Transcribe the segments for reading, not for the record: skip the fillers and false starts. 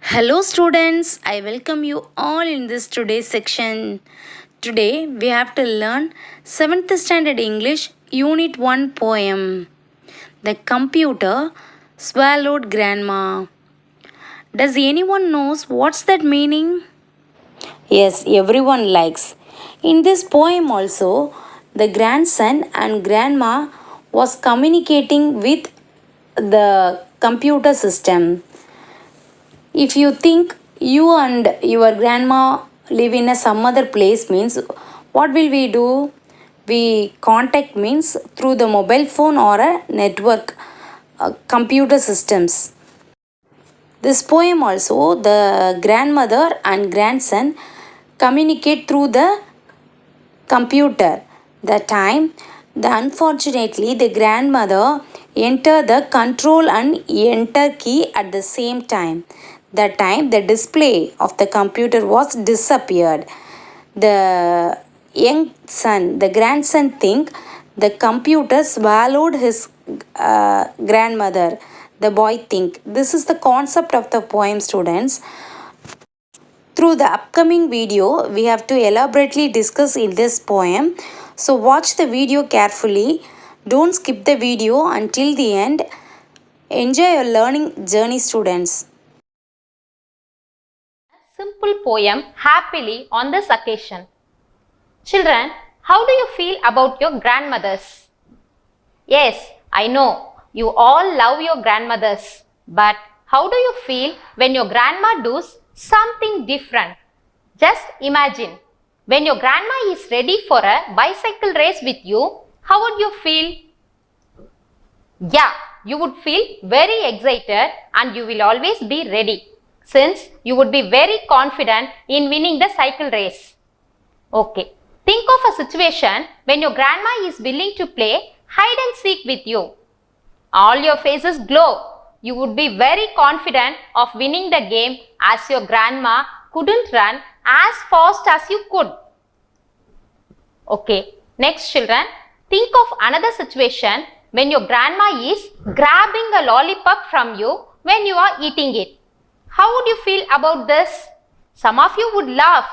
Hello students, I welcome you all in this today's section. Today we have to learn 7th standard English Unit 1 poem. The computer swallowed grandma. Does anyone knows what's that meaning? Yes, everyone likes. In this poem also, the grandson and grandma was communicating with the computer system. If you think you and your grandma live in some other place means what will we do? We contact means through the mobile phone or a network computer systems. This poem also the grandmother and grandson communicate through the computer. Unfortunately the grandmother enter the control and enter key at the same time. That time the display of the computer was disappeared. The young son, the grandson think the computer swallowed his grandmother. The boy think. This is the concept of the poem, students. Through the upcoming video, we have to elaborately discuss in this poem. So watch the video carefully. Don't skip the video until the end. Enjoy your learning journey, students. Simple poem happily on this occasion. Children, how do you feel about your grandmothers? Yes, I know you all love your grandmothers, but how do you feel when your grandma does something different? Just imagine, when your grandma is ready for a bicycle race with you, how would you feel? Yeah, you would feel very excited and you will always be ready, since you would be very confident in winning the cycle race. Okay, think of a situation when your grandma is willing to play hide and seek with you. All your faces glow. You would be very confident of winning the game as your grandma couldn't run as fast as you could. Okay, next children, think of another situation when your grandma is grabbing a lollipop from you when you are eating it. How would you feel about this? Some of you would laugh,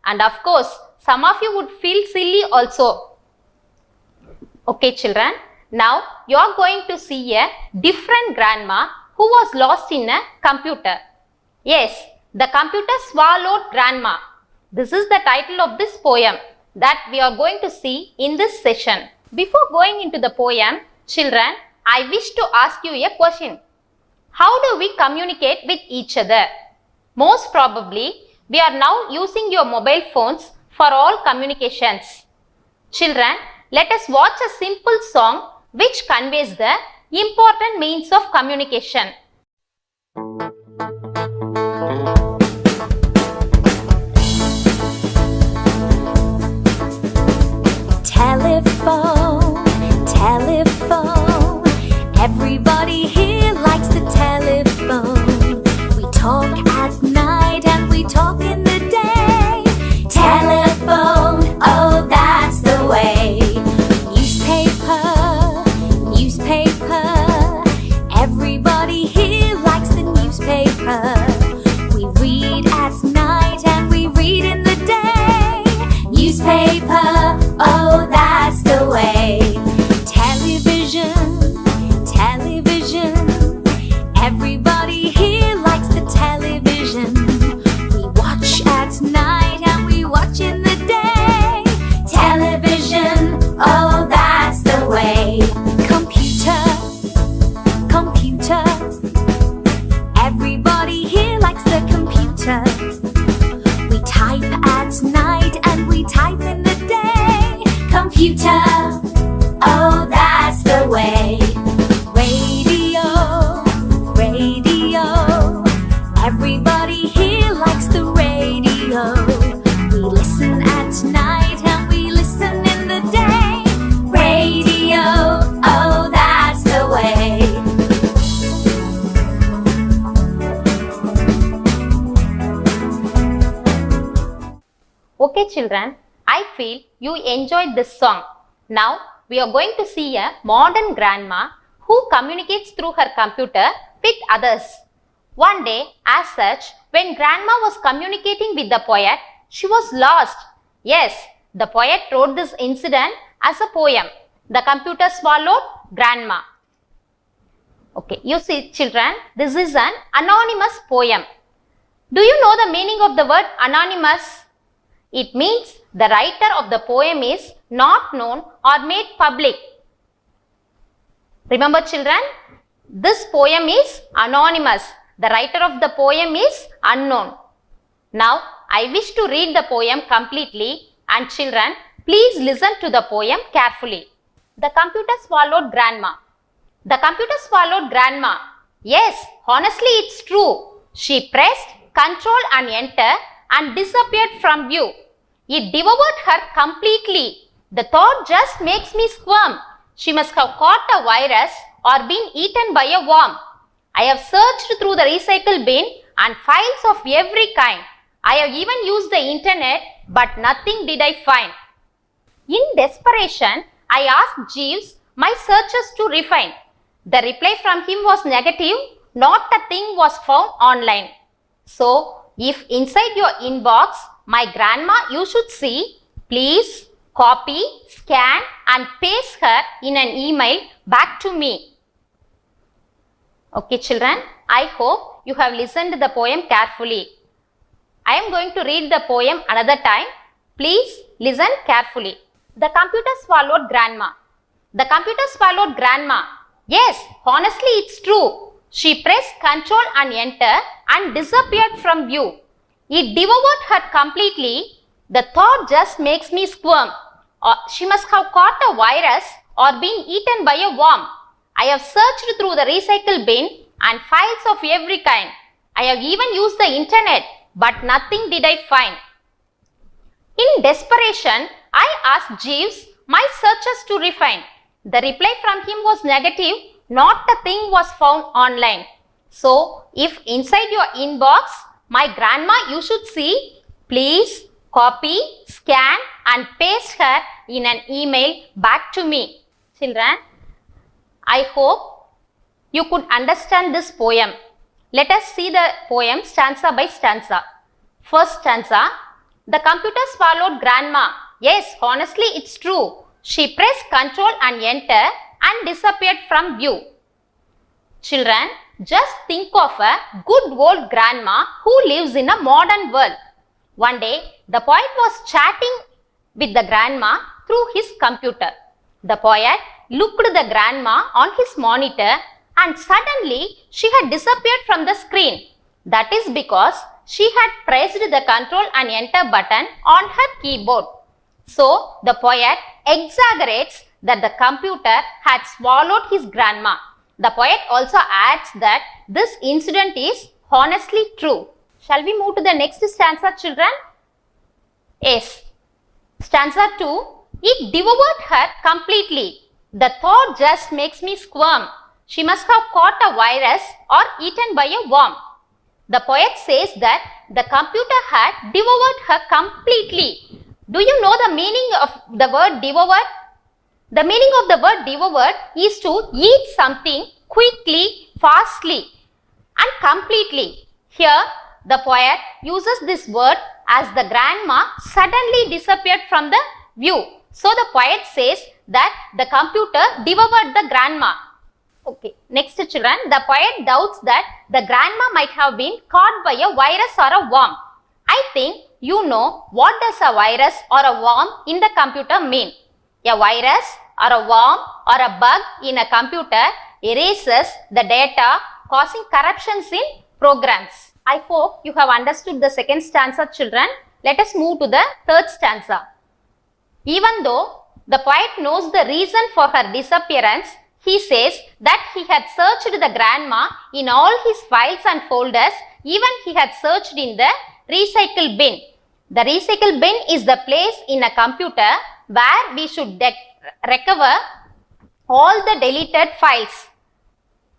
and of course, some of you would feel silly also. Okay children, now you are going to see a different grandma who was lost in a computer. Yes, the computer swallowed grandma. This is the title of this poem that we are going to see in this session. Before going into the poem, children, I wish to ask you a question. How do we communicate with each other? Most probably, we are now using your mobile phones for all communications. Children, let us watch a simple song which conveys the important means of communication. Telephone, telephone, everybody here likes the telephone. We talk at night and we talk in the day. Telephone, oh that's the way. Newspaper, newspaper, everybody here likes the newspaper. We read at night and we read in the day. Newspaper, oh that's the way. Television, television, everybody here likes the television. We watch at night and we watch in the day. Television, oh that's the way. Computer, computer, everybody here likes the computer. We type at night and we type in the day. Computer, oh that's the way. Radio, radio, everybody here likes the radio. We listen at night and we listen in the day. Radio, oh that's the way. Okay children, I feel you enjoyed this song. Now we are going to see a modern grandma who communicates through her computer with others. One day, as such, when grandma was communicating with the poet, she was lost. Yes, the poet wrote this incident as a poem. The computer swallowed grandma. Okay, you see children, this is an anonymous poem. Do you know the meaning of the word anonymous? It means the writer of the poem is not known or made public. Remember children, this poem is anonymous. The writer of the poem is unknown. Now, I wish to read the poem completely and children, please listen to the poem carefully. The computer swallowed grandma. The computer swallowed grandma. Yes, honestly it's true. She pressed Ctrl and Enter and disappeared from view. It devoured her completely. The thought just makes me squirm. She must have caught a virus or been eaten by a worm. I have searched through the recycle bin and files of every kind. I have even used the internet, but nothing did I find. In desperation, I asked Jeeves my searches to refine. The reply from him was negative. Not a thing was found online. So, if inside your inbox, my grandma you should see, please copy, scan and paste her in an email back to me. Okay children, I hope you have listened to the poem carefully. I am going to read the poem another time. Please listen carefully. The computer swallowed grandma. The computer swallowed grandma. Yes, honestly it's true. She pressed Ctrl and Enter and disappeared from view. It devoured her completely. The thought just makes me squirm. She must have caught a virus or been eaten by a worm. I have searched through the recycle bin and files of every kind. I have even used the internet, but nothing did I find. In desperation, I asked Jeeves my searches to refine. The reply from him was negative. Not a thing was found online. So, if inside your inbox, my grandma you should see, please copy, scan and paste her in an email back to me. Children, I hope you could understand this poem. Let us see the poem stanza by stanza. First stanza, the computer swallowed grandma. Yes, honestly it's true. She pressed Ctrl and Enter and disappeared from view. Children, just think of a good old grandma who lives in a modern world. One day, the poet was chatting with the grandma through his computer. The poet looked at the grandma on his monitor and suddenly she had disappeared from the screen. That is because she had pressed the Ctrl and Enter button on her keyboard. So, the poet exaggerates that the computer had swallowed his grandma. The poet also adds that this incident is honestly true. Shall we move to the next stanza, children? Yes. Stanza 2. It devoured her completely. The thought just makes me squirm. She must have caught a virus or eaten by a worm. The poet says that the computer had devoured her completely. Do you know the meaning of the word devoured? The meaning of the word devoured is to eat something quickly, fastly and completely. Here, the poet uses this word as the grandma suddenly disappeared from the view. So, the poet says that the computer devoured the grandma. Okay, next children, the poet doubts that the grandma might have been caught by a virus or a worm. I think you know what does a virus or a worm in the computer mean. A virus or a worm or a bug in a computer erases the data, causing corruptions in programs. I hope you have understood the second stanza, children. Let us move to the third stanza. Even though the poet knows the reason for her disappearance, he says that he had searched the grandma in all his files and folders. Even he had searched in the recycle bin. The recycle bin is the place in a computer where we should recover all the deleted files.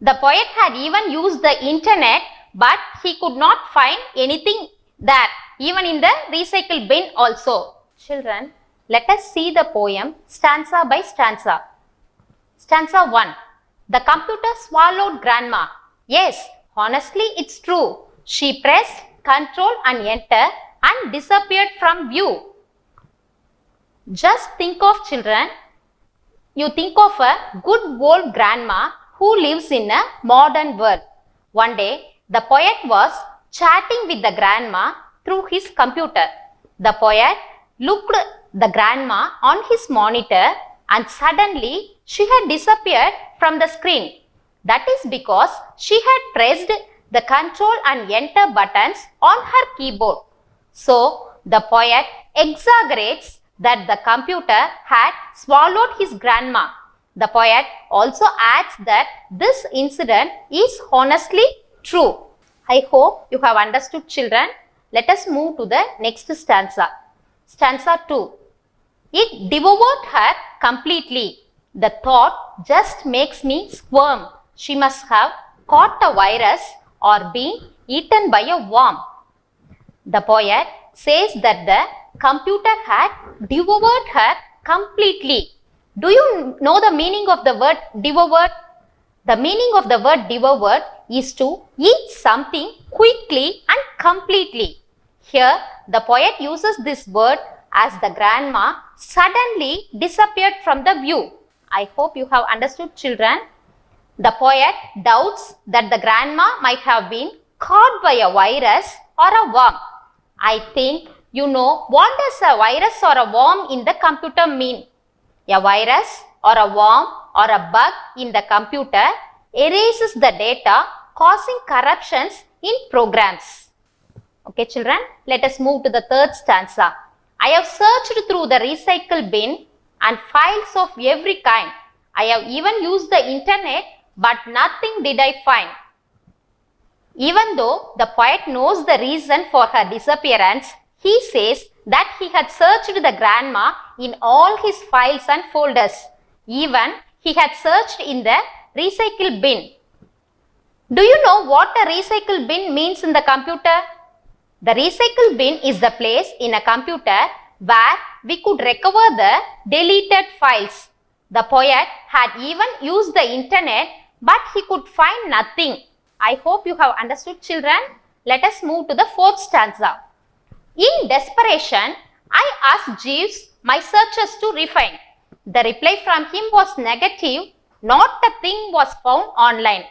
The poet had even used the internet, but he could not find anything there, even in the recycle bin also. Children, let us see the poem stanza by stanza. Stanza 1. The computer swallowed grandma. Yes, honestly it's true. She pressed Control and Enter and disappeared from view. Just think of children, you think of a good old grandma who lives in a modern world. One day, the poet was chatting with the grandma through his computer. The poet looked the grandma on his monitor and suddenly she had disappeared from the screen. That is because she had pressed the Control and Enter buttons on her keyboard. So, the poet exaggerates that the computer had swallowed his grandma. The poet also adds that this incident is honestly true. I hope you have understood, children. Let us move to the next stanza. Stanza 2. It devoured her completely. The thought just makes me squirm. She must have caught a virus or been eaten by a worm. The poet says that the computer had devoured her completely. Do you know the meaning of the word devoured? The meaning of the word devoured is to eat something quickly and completely. Here, the poet uses this word as the grandma suddenly disappeared from the view. I hope you have understood, children. The poet doubts that the grandma might have been caught by a virus or a worm. I think you know what does a virus or a worm in the computer mean. A virus or a worm or a bug in the computer erases the data, causing corruptions in programs. Okay, children, let us move to the third stanza. I have searched through the recycle bin and files of every kind. I have even used the internet, but nothing did I find. Even though the poet knows the reason for her disappearance, he says that he had searched the grandma in all his files and folders. Even he had searched in the recycle bin. Do you know what a recycle bin means in the computer? The recycle bin is the place in a computer where we could recover the deleted files. The poet had even used the internet, but he could find nothing. I hope you have understood, children. Let us move to the fourth stanza. In desperation, I asked Jeeves, my searches to refine. The reply from him was negative. Not a thing was found online.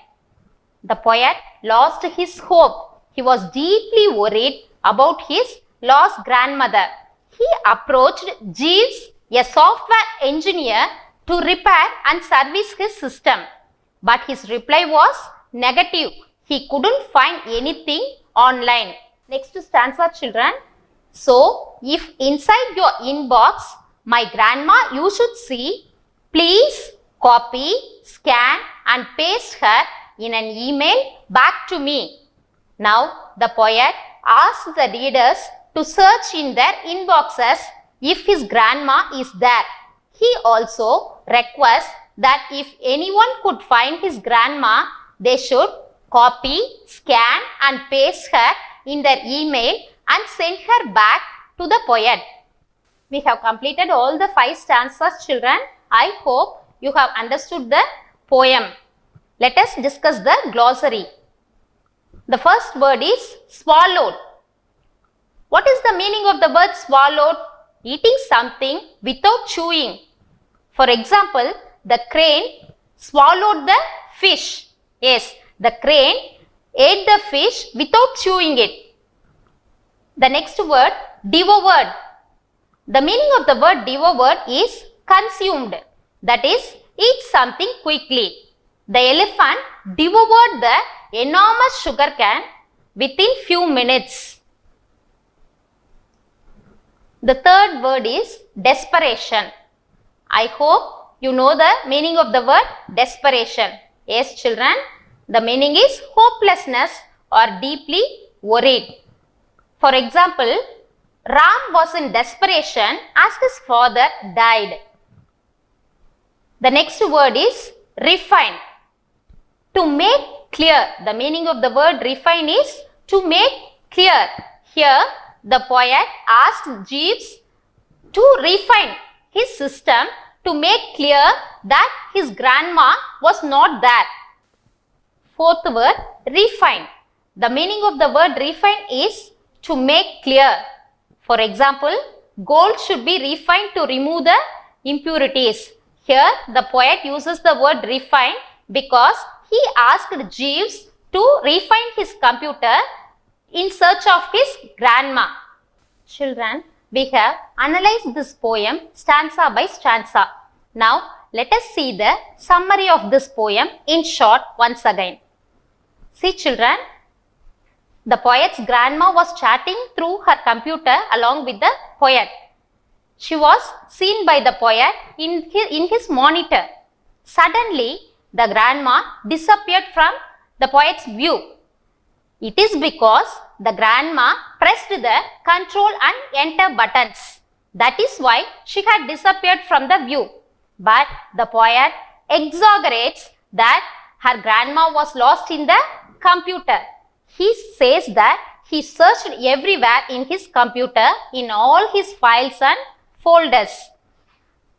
The poet lost his hope. He was deeply worried about his lost grandmother. He approached Jeeves, a software engineer, to repair and service his system. But his reply was negative. He couldn't find anything online. Next stanza, children. So, if inside your inbox, my grandma you should see, please copy, scan and paste her in an email back to me. Now, the poet asks the readers to search in their inboxes if his grandma is there. He also requests that if anyone could find his grandma, they should copy, scan and paste her in their email and send her back to the poet. We have completed all the 5 stanzas, children. I hope you have understood the poem. Let us discuss the glossary. The first word is swallowed. What is the meaning of the word swallowed? Eating something without chewing. For example, the crane swallowed the fish. Yes, the crane ate the fish without chewing it. The next word, devoured. The meaning of the word devoured is consumed. That is, eat something quickly. The elephant devoured the enormous sugar cane within few minutes. The third word is desperation. I hope you know the meaning of the word desperation. Yes, children, the meaning is hopelessness or deeply worried. For example, Ram was in desperation as his father died. The next word is refine. To make clear. The meaning of the word refine is to make clear. Here, the poet asked Jeeves to refine his system to make clear that his grandma was not there. Fourth word, refine. The meaning of the word refine is to make clear. For example, gold should be refined to remove the impurities. Here, the poet uses the word refine because he asked Jeeves to refine his computer in search of his grandma. Children, we have analyzed this poem stanza by stanza. Now, let us see the summary of this poem in short once again. See children, the poet's grandma was chatting through her computer along with the poet. She was seen by the poet in his monitor. Suddenly, the grandma disappeared from the poet's view. It is because the grandma pressed the control and enter buttons. That is why she had disappeared from the view. But the poet exaggerates that her grandma was lost in the computer. He says that he searched everywhere in his computer, in all his files and folders.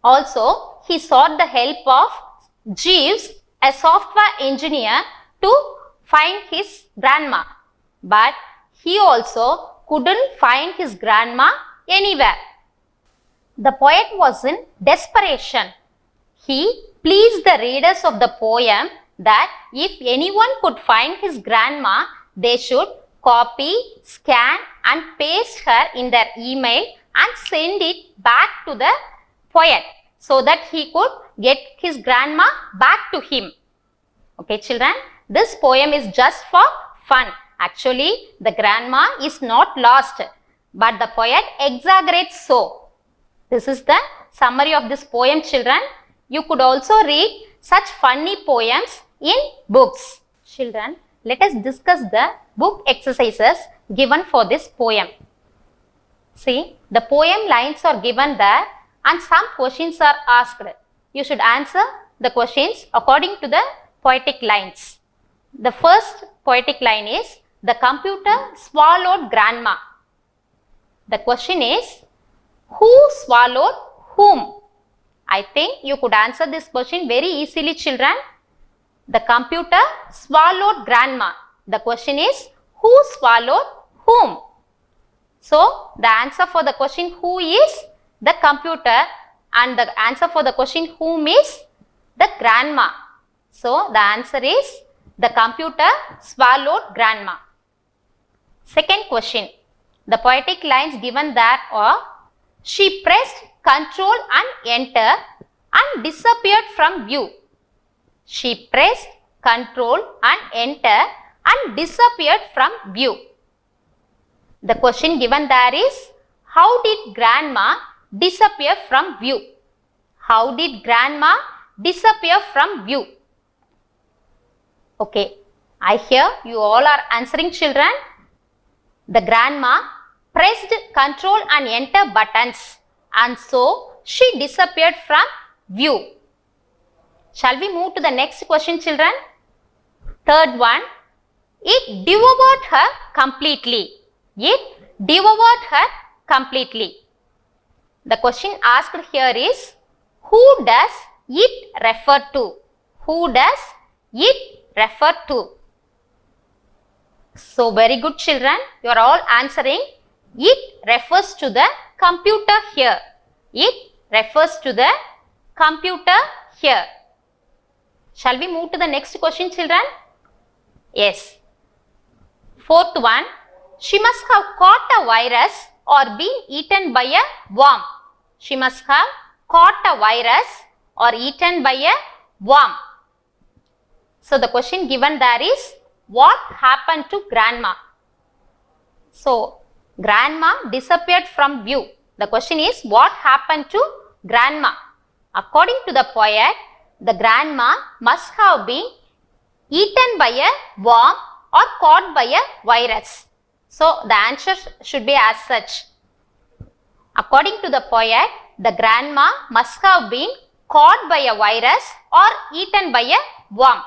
Also, he sought the help of Jeeves, a software engineer, to find his grandma. But he also couldn't find his grandma anywhere. The poet was in desperation. He pleased the readers of the poem that if anyone could find his grandma, they should copy, scan and paste her in their email and send it back to the poet so that he could get his grandma back to him. Okay children, this poem is just for fun. Actually, the grandma is not lost, but the poet exaggerates so. This is the summary of this poem children. You could also read such funny poems in books. Children, let us discuss the book exercises given for this poem. See, the poem lines are given there and some questions are asked. You should answer the questions according to the poetic lines. The first poetic line is, the computer swallowed grandma. The question is, who swallowed whom? I think you could answer this question very easily children. The computer swallowed grandma. The question is, who swallowed whom? So, the answer for the question who is the computer and the answer for the question whom is the grandma. So, the answer is the computer swallowed grandma. Second question, the poetic lines given there are, she pressed Ctrl and Enter and disappeared from view. She pressed Ctrl and Enter and disappeared from view. The question given there is, how did grandma disappear from view? How did grandma disappear from view? Okay, I hear you all are answering children. The grandma pressed Ctrl and Enter buttons and so she disappeared from view. Shall we move to the next question children? Third one, it devoured her completely. It devoured her completely. The question asked here is, who does it refer to? Who does it refer to? So, very good children, you are all answering. It refers to the computer here. It refers to the computer here. Shall we move to the next question children? Yes. Fourth one, she must have caught a virus or been eaten by a worm. She must have caught a virus or eaten by a worm. So, the question given there is, what happened to grandma? So, grandma disappeared from view. The question is, what happened to grandma? According to the poet, the grandma must have been eaten by a worm or caught by a virus. So, the answer should be as such. According to the poet, the grandma must have been caught by a virus or eaten by a worm.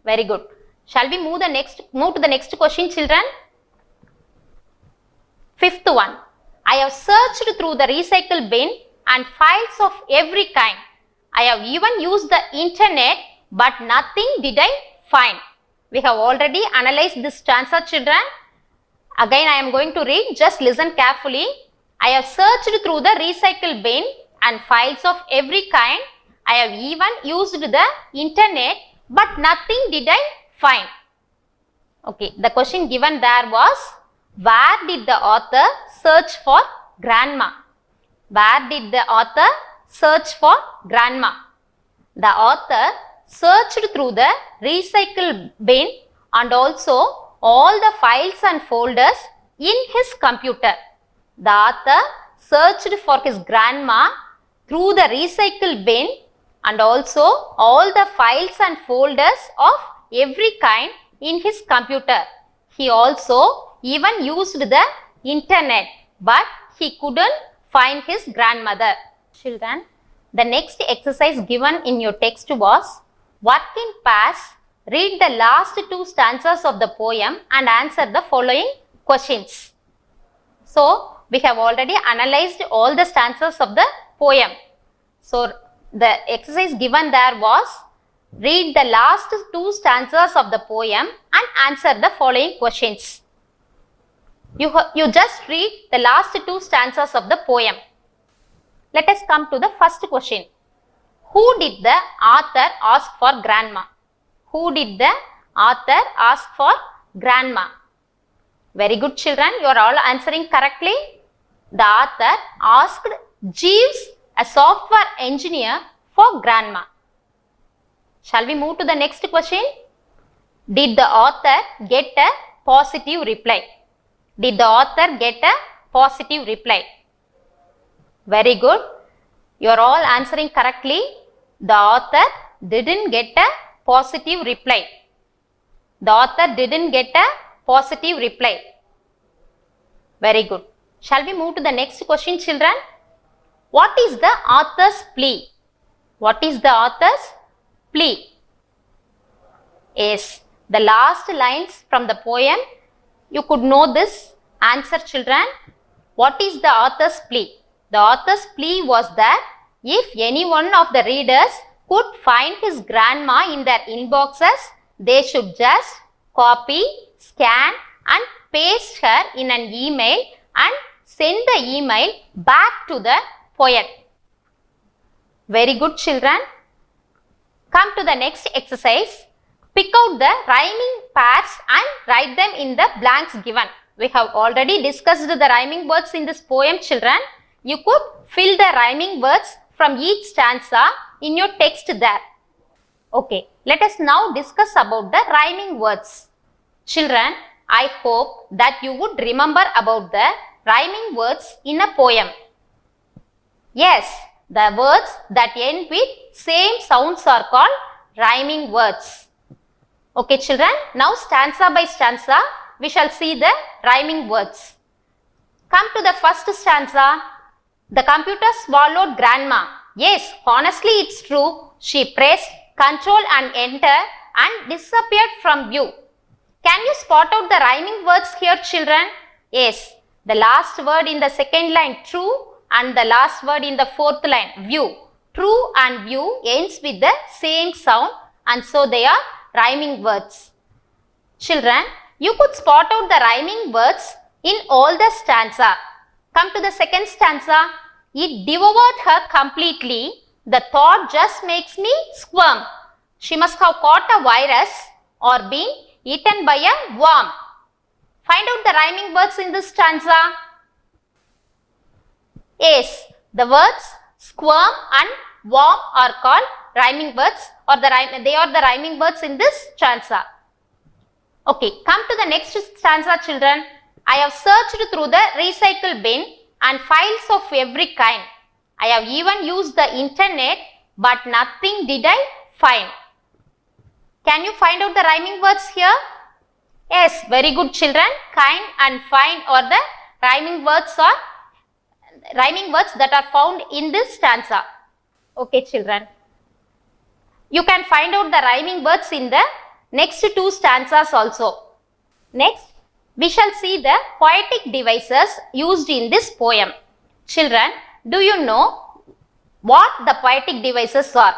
Very good. Shall we move to the next question children? Fifth one, I have searched through the recycle bin and files of every kind. I have even used the internet, but nothing did I find. We have already analyzed this stanza, children. Again, I am going to read. Just listen carefully. I have searched through the recycle bin and files of every kind. I have even used the internet, but nothing did I find. Okay, the question given there was, where did the author search for grandma? Where did the author search for grandma? The author searched through the recycle bin and also all the files and folders in his computer. The author searched for his grandma through the recycle bin and also all the files and folders of every kind in his computer. He also even used the internet, but he couldn't find his grandmother. Children, the next exercise given in your text was work in pairs. Read the last two stanzas of the poem and answer the following questions. So, we have already analyzed all the stanzas of the poem. So, the exercise given there was read the last two stanzas of the poem and answer the following questions. You just read the last two stanzas of the poem. Let us come to the first question. Who did the author ask for grandma? Who did the author ask for grandma? Very good, children. You are all answering correctly. The author asked Jeeves, a software engineer, for grandma. Shall we move to the next question? Did the author get a positive reply? Did the author get a positive reply? Very good. You are all answering correctly. The author didn't get a positive reply. The author didn't get a positive reply. Very good. Shall we move to the next question, children? What is the author's plea? What is the author's plea? Yes, the last lines from the poem, you could know this answer, children. What is the author's plea? The author's plea was that if any one of the readers could find his grandma in their inboxes, they should just copy, scan and paste her in an email and send the email back to the poet. Very good, children. Come to the next exercise. Pick out the rhyming pairs and write them in the blanks given. We have already discussed the rhyming words in this poem, children. You could fill the rhyming words from each stanza in your text there. Okay, let us now discuss about the rhyming words. Children, I hope that you would remember about the rhyming words in a poem. Yes, the words that end with same sounds are called rhyming words. Okay, children, now stanza by stanza, we shall see the rhyming words. Come to the first stanza. The computer swallowed grandma. Yes, honestly it's true. She pressed Ctrl and Enter and disappeared from view. Can you spot out the rhyming words here, children? Yes, the last word in the second line, true, and the last word in the fourth line, view. True and view ends with the same sound and so they are rhyming words. Children, you could spot out the rhyming words in all the stanza. Come to the second stanza. It devoured her completely. The thought just makes me squirm. She must have caught a virus or been eaten by a worm. Find out the rhyming words in this stanza. Yes, the words squirm and worm are called rhyming words or they are the rhyming words in this stanza. Okay, come to the next stanza, children. I have searched through the recycle bin and files of every kind. I have even used the internet, but nothing did I find. Can you find out the rhyming words here? Yes, very good, children. Kind and find are the rhyming words that are found in this stanza. Okay, children. You can find out the rhyming words in the next two stanzas also. Next, we shall see the poetic devices used in this poem. Children, do you know what the poetic devices are?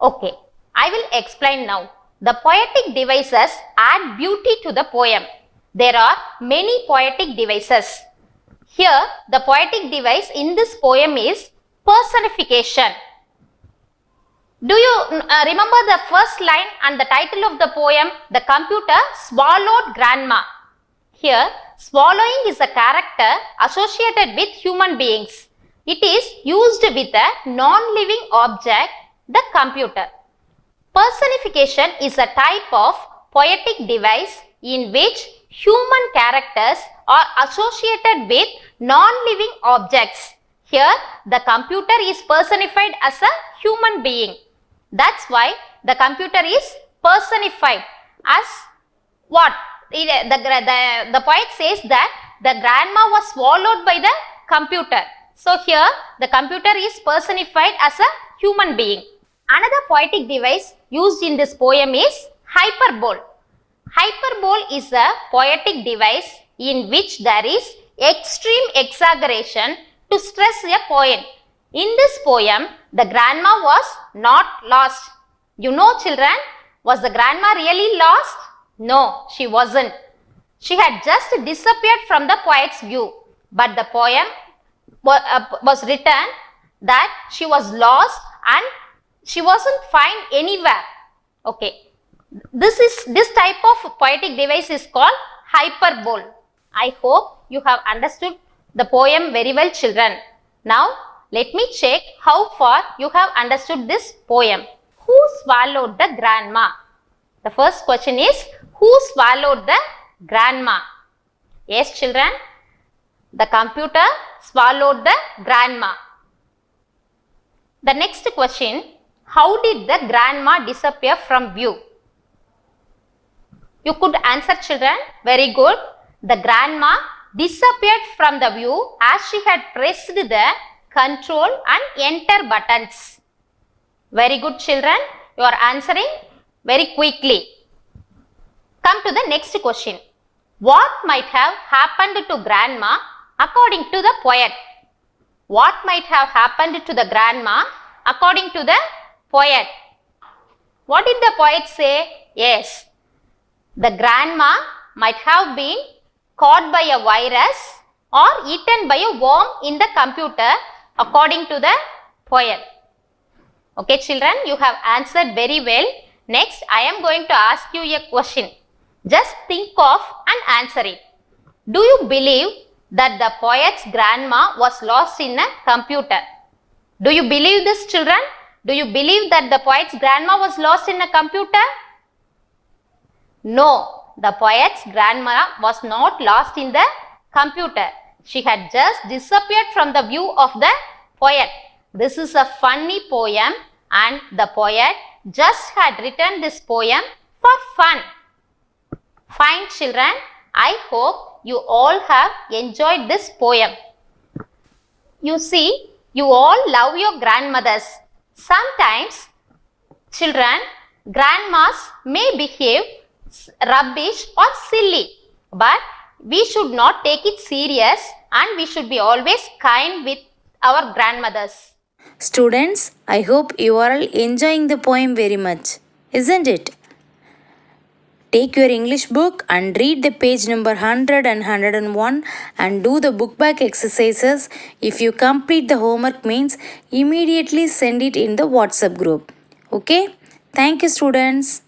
Okay, I will explain now. The poetic devices add beauty to the poem. There are many poetic devices. Here, the poetic device in this poem is personification. Do you remember the first line and the title of the poem? The computer swallowed grandma. Here, swallowing is a character associated with human beings. It is used with a non-living object, the computer. Personification is a type of poetic device in which human characters are associated with non-living objects. Here, the computer is personified as a human being. That's why the computer is personified as what? The poet says that the grandma was swallowed by the computer. So here the computer is personified as a human being. Another poetic device used in this poem is hyperbole. Hyperbole is a poetic device in which there is extreme exaggeration to stress a point. In this poem, the grandma was not lost. You know, children, was the grandma really lost? No, she wasn't. She had just disappeared from the poet's view. But the poem was written that she was lost and she wasn't found anywhere. Okay. This type of poetic device is called hyperbole. I hope you have understood the poem very well, children. Now, let me check how far you have understood this poem. Who swallowed the grandma? The first question is, who swallowed the grandma? Yes, children, the computer swallowed the grandma. The next question, how did the grandma disappear from view? You could answer, children. Very good. The grandma disappeared from the view as she had pressed the control and enter buttons. Very good, children. You are answering very quickly. Come to the next question. What might have happened to grandma according to the poet? What might have happened to the grandma according to the poet? What did the poet say? Yes, the grandma might have been caught by a virus or eaten by a worm in the computer according to the poet. Okay, children, you have answered very well. Next, I am going to ask you a question. Just think of and answer it. Do you believe that the poet's grandma was lost in a computer? Do you believe this, children? Do you believe that the poet's grandma was lost in a computer? No, the poet's grandma was not lost in the computer. She had just disappeared from the view of the poet. This is a funny poem and the poet just had written this poem for fun. Fine, children, I hope you all have enjoyed this poem. You see, you all love your grandmothers. Sometimes, children, grandmas may behave rubbish or silly, but we should not take it serious and we should be always kind with our grandmothers. Students, I hope you are all enjoying the poem very much, isn't it? Take your English book and read the page number 100 and 101 and do the book back exercises. If you complete the homework means immediately send it in the WhatsApp group. Okay? Thank you, students.